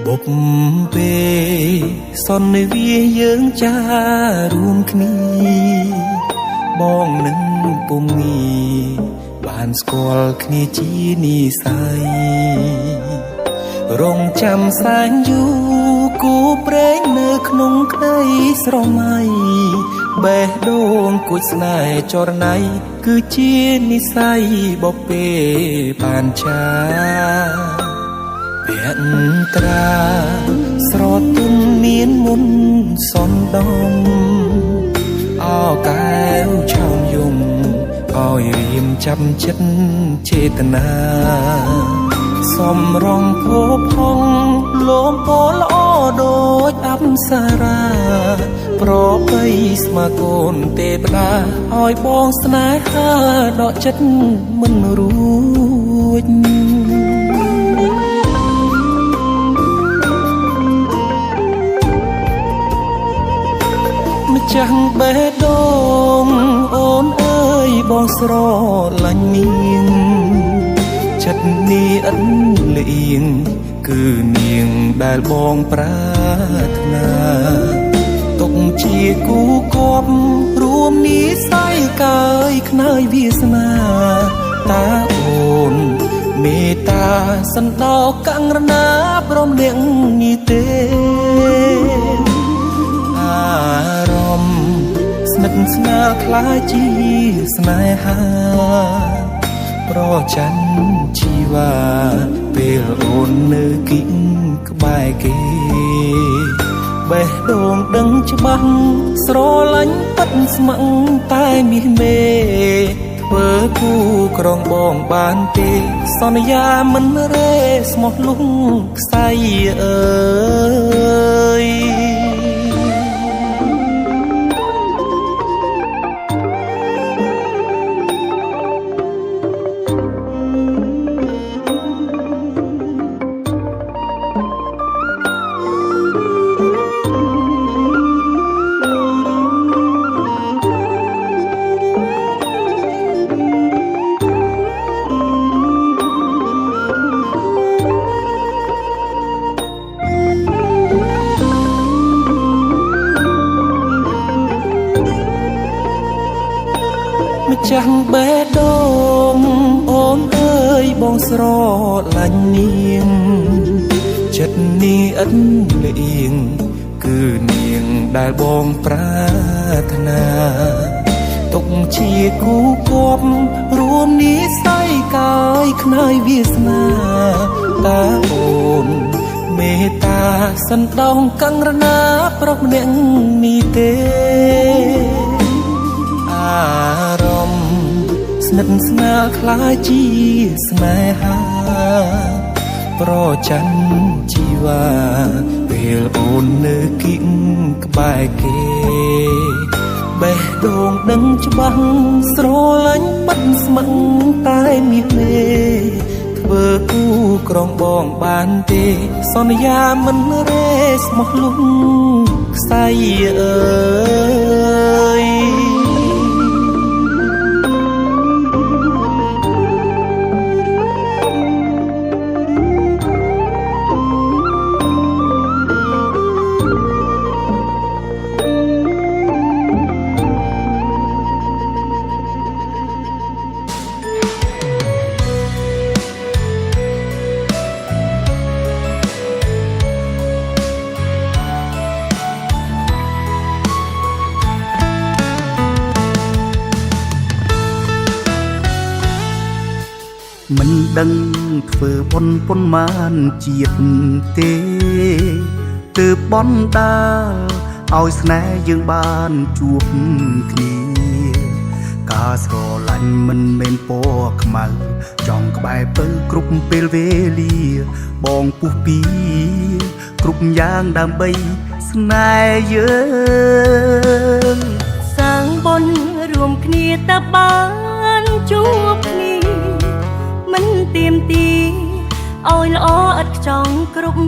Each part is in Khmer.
បុកពេលសន្និវាយើងចារួមគ្នាបងនឹងពុំងីបានស្គាល់គ្នាជានិស័យរងចាំសែនយូរគូព្រេងនៅក្នុងក្តីស្រមៃបេះដូងគួចស្នេហ៍ចរណៃគឺជានិស័យបពេបានចាភក្ត្រាស្រទន់មានមុនសនដំអោកែវឆោមយំឲ្យរៀមចាប់ចិត្តចេតនាសំរងភពផងលោមពោល្អដូចអប្សរាប្របីស្មាកូនទេវតាឲ្យបងស្នេហាដកចិត្តមិនរួចម្ចាស់បេះដូងអូនអើយបងស្រឡាញ់នាងចិត្តនេះឥតលៀងគឺនាងដែលបងប្រាថ្នាទុកជាគូគប់រួមនិស័យកាយខ្នើយវាសនាតាអូនមេត្តាសណ្ដោកង្រណាព្រមលៀងនេះទេអារម្មណ៍ស្និទ្ធស្នាលខ្លាចជាស្នេហាប្រច័ណ្ឌជីវ៉ាពេលអូននៅគិតក្បែរគេបេះដូងដឹងច្បាស់ស្រឡាញ់ពិតស្ម័គ្រតែមាសមេធ្វើគូក្រងបងបានទេសន្យាមិនរេស្មោះលុងខ្សែអើយម្ចាស់បេះដូងអូនអើយបងស្រឡាញ់នាងចិត្តនេះឥតលៀងគឺនាងដែលបងប្រាថ្នាទុកជាគូគប់រួមនិស័យកាយខ្នើយវាសនាតាអូនមេត្តាសណ្ដោងកង្រណាប្រុសម្នាក់នេះទេអារម្មណ៍ស្និទ្ធស្នាលខ្លាចជាស្នេហាប្រច័ណ្ឌជីវ៉ាពេលអូននៅគិតក្បែរគេបេះដូងដឹងច្បាស់ស្រឡាញ់ពិតស្ម័គ្រតែមាសមេធ្វើគូក្រងបងបានទេសន្យាមិនរេស្មោះលុងខ្សែអើយមិនដឹងធ្វើបុណ្យប៉ុន្មានជាតិទេទើបបន់ដាលឲ្យស្នេហ៍យើងបានជួបគ្នា ការស្រឡាញ់មិនមែនពណ៌ខ្មៅចង់ក្បែរពើគ្រប់ពេលវេលាបងពុះពីគ្រប់យ៉ាងដើម្បីស្នេហ៍យើងសាងបុណ្យរួមគ្នាតើបានជួបគ្នាមិនទៀមទីឲ្យល្អឥតខ្ចង់គ្រប់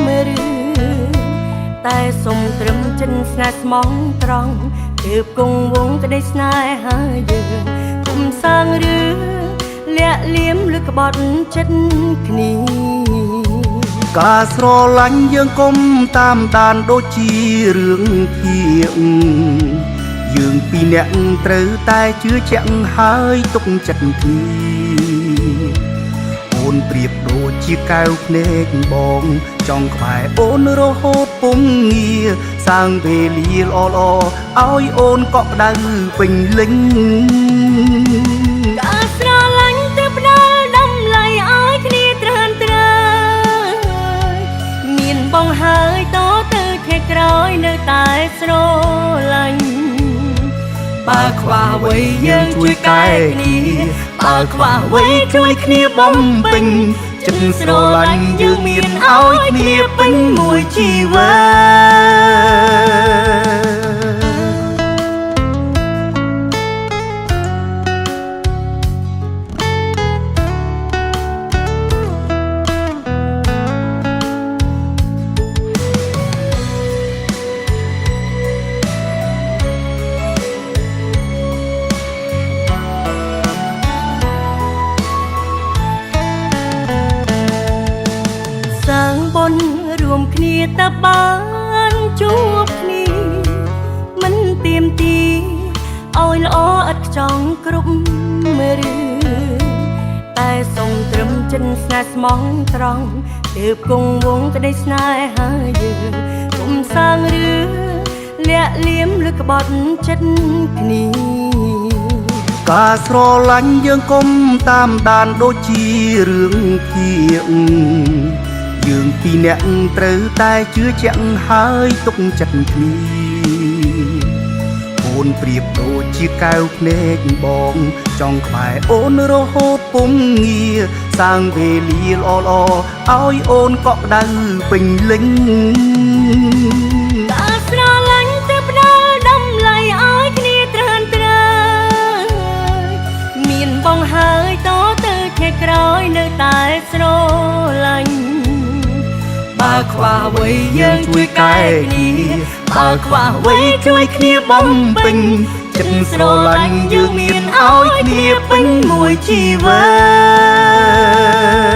មេរឿងតែសុំត្រឹមចិនស្នេហ៍ស្មងត្រង់ទើបគង់វងក្តីស្នេហាយើងគុំសាងរឿងលាក់លៀមឬក្បត់ចិត្តគ្នាការស្រឡាញ់យើងកុំតាមដានដូចជារឿងភាគយើងពីរនាក់ត្រូវតែជឿជាក់ហើយទុកចិត្តគ្នាអូនប្រៀបដូចជាកែវភ្នែកបងចង់ក្បែរអូនរហូតពុំងារសាងវេលាល្អៗឲ្យអូនកក់ក្ដៅពេញលេញការស្រឡាញ់ទៅផ្ដាល់តម្លៃឲ្យគ្នាត្រានត្រើយមានបងហើយតទៅខែក្រោយនៅតែស្រឡាញ់បើខ្វះអ្វីយើងជួយកែគ្នាបើខ្វះអ្វីជួយគ្នាបំពេញចិត្តស្រឡាញ់យើងមានឲ្យគ្នាពេញមួយជីវិរួមគ្នាតើបានជួបគ្នាមិនទៀមទីឲ្យល្អឥតខ្ចង់គ្រប់មេរឿងតែសុំត្រឹមចិនស្នេហ៍ស្មងត្រង់ទើបគង់វងក្តីស្នេហាយើងគុំសាងរឿងលាក់លៀមឬក្បត់ចិត្តគ្នាការស្រឡាញ់យើងកុំតាមដានដូចជារឿងភាគយើងពីរនាក់ត្រូវតែជឿជាក់ហើយទុកចិត្តគ្នាអូនប្រៀបដូចជាកែវភ្នែកបងចង់ក្បែរអូនរហូតពុំងារសាងវេលាល្អៗឲ្យអូនកក់ក្ដៅពេញលេញការស្រឡាញ់ទៅផ្ដាល់តម្លៃឲ្យគ្នាត្រានត្រើយមានបងហើយតទៅខែក្រោយនៅតែស្រឡាញ់បើខ្វះអ្វីយើងជួយកែគ្នាបើខ្វះអ្វីជួយគ្នាបំពេញចិត្តស្រឡាញ់យើងមានឲ្យគ្នាពេញមួយជីវិត